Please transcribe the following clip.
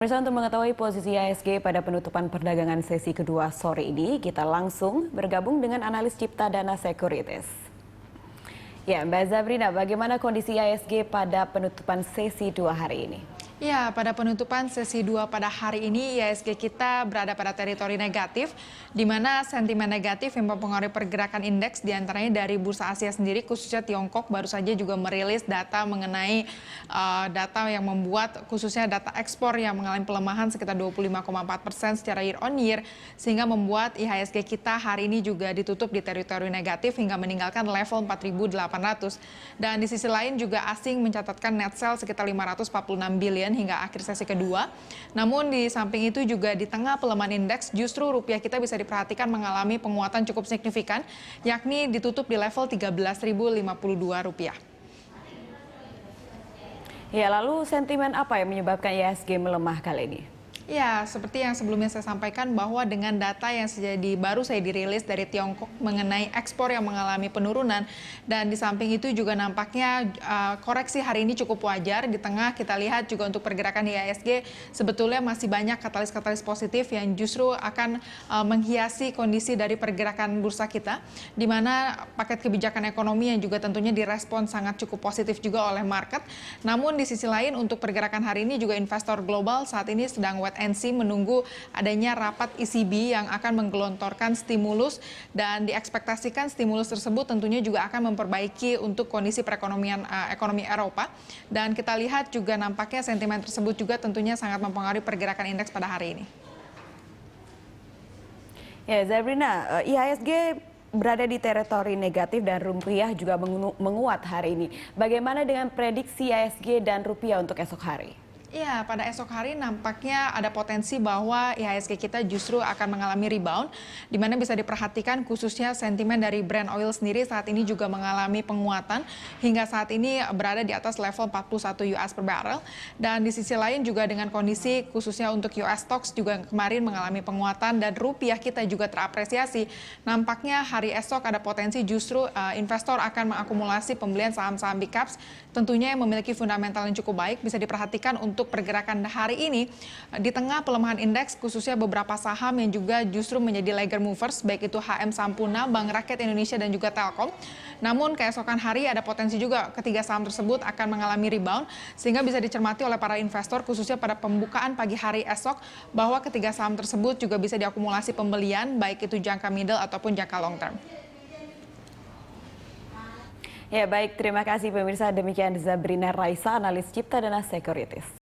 Pemirsa, untuk mengetahui posisi IHSG pada penutupan perdagangan sesi kedua sore ini, kita langsung bergabung dengan analis Cipta Dana Securities. Ya, Mbak Zabrina, bagaimana kondisi IHSG pada penutupan sesi 2 hari ini? Ya, pada penutupan sesi 2 pada hari ini, IHSG kita berada pada teritori negatif, di mana sentimen negatif yang mempengaruhi pergerakan indeks diantaranya dari Bursa Asia sendiri, khususnya Tiongkok, baru saja juga merilis data mengenai data yang membuat khususnya data ekspor yang mengalami pelemahan sekitar 25,4% secara year on year, sehingga membuat IHSG kita hari ini juga ditutup di teritori negatif hingga meninggalkan level 4.800. Dan di sisi lain juga asing mencatatkan net sell sekitar 546 billion hingga akhir sesi kedua. Namun di samping itu juga di tengah pelemahan indeks justru rupiah kita bisa diperhatikan mengalami penguatan cukup signifikan, yakni ditutup di level 13.052 rupiah. Ya, lalu sentimen apa yang menyebabkan IHSG melemah kali ini? Ya, seperti yang sebelumnya saya sampaikan bahwa dengan data yang baru saya dirilis dari Tiongkok mengenai ekspor yang mengalami penurunan, dan di samping itu juga nampaknya koreksi hari ini cukup wajar. Di tengah kita lihat juga untuk pergerakan IHSG sebetulnya masih banyak katalis-katalis positif yang justru akan menghiasi kondisi dari pergerakan bursa kita, di mana paket kebijakan ekonomi yang juga tentunya direspon sangat cukup positif juga oleh market. Namun di sisi lain untuk pergerakan hari ini juga investor global saat ini sedang wait and see menunggu adanya rapat ECB yang akan menggelontorkan stimulus, dan diekspektasikan stimulus tersebut tentunya juga akan memperbaiki untuk kondisi perekonomian ekonomi Eropa, dan kita lihat juga nampaknya sentimen tersebut juga tentunya sangat mempengaruhi pergerakan indeks pada hari ini. Ya, Zabrina, IHSG berada di teritori negatif dan rupiah juga menguat hari ini. Bagaimana dengan prediksi IHSG dan rupiah untuk esok hari? Ya, pada esok hari nampaknya ada potensi bahwa IHSG kita justru akan mengalami rebound, di mana bisa diperhatikan khususnya sentimen dari Brent oil sendiri saat ini juga mengalami penguatan hingga saat ini berada di atas level 41 US per barrel. Dan di sisi lain juga dengan kondisi khususnya untuk US stocks juga kemarin mengalami penguatan dan rupiah kita juga terapresiasi. Nampaknya hari esok ada potensi justru investor akan mengakumulasi pembelian saham-saham big caps tentunya yang memiliki fundamental yang cukup baik. Bisa diperhatikan untuk pergerakan hari ini di tengah pelemahan indeks, khususnya beberapa saham yang juga justru menjadi laggard movers, baik itu HM Sampurna, Bank Rakyat Indonesia, dan juga Telkom. Namun keesokan hari ada potensi juga ketiga saham tersebut akan mengalami rebound, sehingga bisa dicermati oleh para investor khususnya pada pembukaan pagi hari esok bahwa ketiga saham tersebut juga bisa diakumulasi pembelian, baik itu jangka middle ataupun jangka long term. Ya, baik, terima kasih pemirsa. Demikian Zabrina Raisa, analis Cipta Dana Securities.